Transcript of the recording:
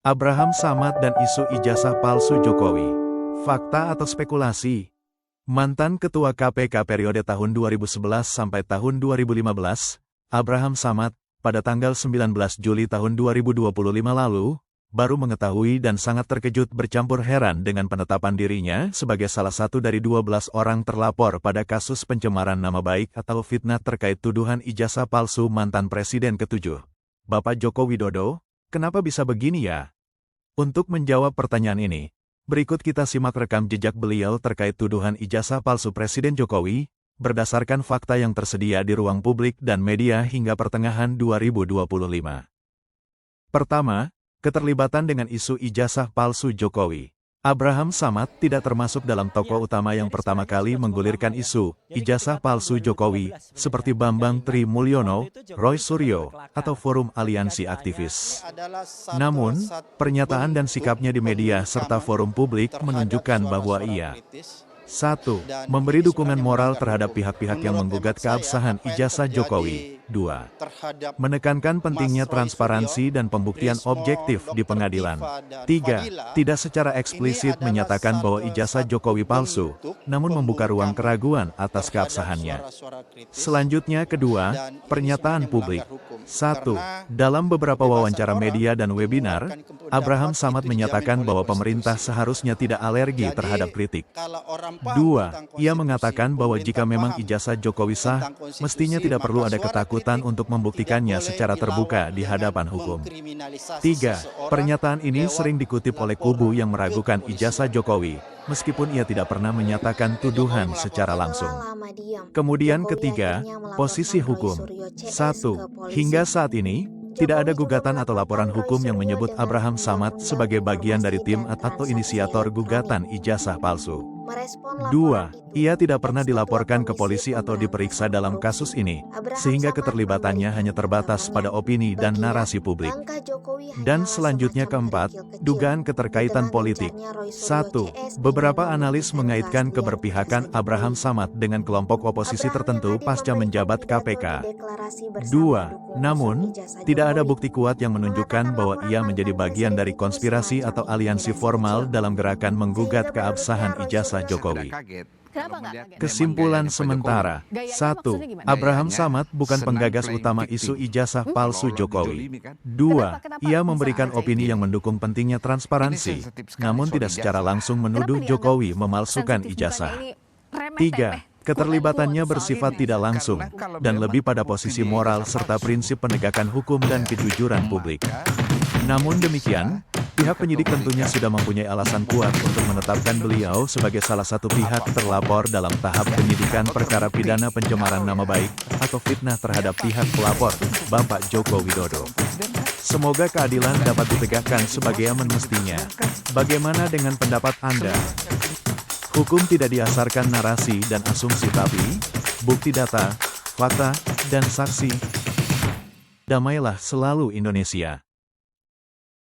Abraham Samad dan isu ijazah palsu Jokowi. Fakta atau spekulasi? Mantan Ketua KPK periode tahun 2011 sampai tahun 2015, Abraham Samad, pada tanggal 19 Juli tahun 2025 lalu, baru mengetahui dan sangat terkejut bercampur heran dengan penetapan dirinya sebagai salah satu dari 12 orang terlapor pada kasus pencemaran nama baik atau fitnah terkait tuduhan ijazah palsu mantan Presiden ke-7, Bapak Joko Widodo. Kenapa bisa begini ya? Untuk menjawab pertanyaan ini, berikut kita simak rekam jejak beliau terkait tuduhan ijazah palsu Presiden Jokowi, berdasarkan fakta yang tersedia di ruang publik dan media hingga pertengahan 2025. Pertama, keterlibatan dengan isu ijazah palsu Jokowi. Abraham Samad tidak termasuk dalam tokoh utama yang pertama kali menggulirkan isu ijazah palsu Jokowi, seperti Bambang Tri Mulyono, Roy Suryo, atau Forum Aliansi Aktivis. Namun, pernyataan dan sikapnya di media serta forum publik menunjukkan bahwa ia 1. Memberi dukungan moral terhadap pihak-pihak yang menggugat keabsahan ijazah Jokowi. 2. Menekankan pentingnya transparansi dan pembuktian objektif di pengadilan. 3. Tidak secara eksplisit menyatakan bahwa ijazah Jokowi palsu, namun membuka ruang keraguan atas keabsahannya. Selanjutnya kedua, pernyataan publik. 1. Dalam beberapa wawancara media dan webinar, Abraham Samad menyatakan bahwa pemerintah seharusnya tidak alergi terhadap kritik. 2. Ia mengatakan bahwa jika memang ijazah Jokowi sah, mestinya tidak perlu ada ketakutan untuk membuktikannya secara terbuka di hadapan hukum. 3. Pernyataan ini sering dikutip oleh kubu yang meragukan ijazah Jokowi, meskipun ia tidak pernah menyatakan tuduhan secara langsung. Kemudian ketiga, posisi hukum. 1. Hingga saat ini, tidak ada gugatan atau laporan hukum yang menyebut Abraham Samad sebagai bagian dari tim atau inisiator gugatan ijazah palsu. 2. Ia tidak pernah dilaporkan ke polisi atau diperiksa dalam kasus ini, sehingga keterlibatannya hanya terbatas pada opini dan narasi publik. Dan selanjutnya keempat, dugaan keterkaitan politik. 1. Beberapa analis mengaitkan keberpihakan Abraham Samad dengan kelompok oposisi tertentu pasca menjabat KPK. 2. Namun, tidak ada bukti kuat yang menunjukkan bahwa ia menjadi bagian dari konspirasi atau aliansi formal dalam gerakan menggugat keabsahan ijazah Jokowi. Kesimpulan sementara. 1. Abraham Samad bukan penggagas utama isu ijazah palsu Jokowi. 2. Ia memberikan opini yang mendukung pentingnya transparansi, namun tidak secara langsung menuduh Jokowi memalsukan ijazah. 3. Keterlibatannya bersifat tidak langsung, dan lebih pada posisi moral serta prinsip penegakan hukum dan kejujuran publik. Namun demikian, pihak penyidik tentunya sudah mempunyai alasan kuat untuk menetapkan beliau sebagai salah satu pihak terlapor dalam tahap penyidikan perkara pidana pencemaran nama baik atau fitnah terhadap pihak pelapor, Bapak Joko Widodo. Semoga keadilan dapat ditegakkan sebagaimana mestinya. Bagaimana dengan pendapat Anda? Hukum tidak diasarkan narasi dan asumsi tapi bukti data, fakta, dan saksi. Damailah selalu Indonesia.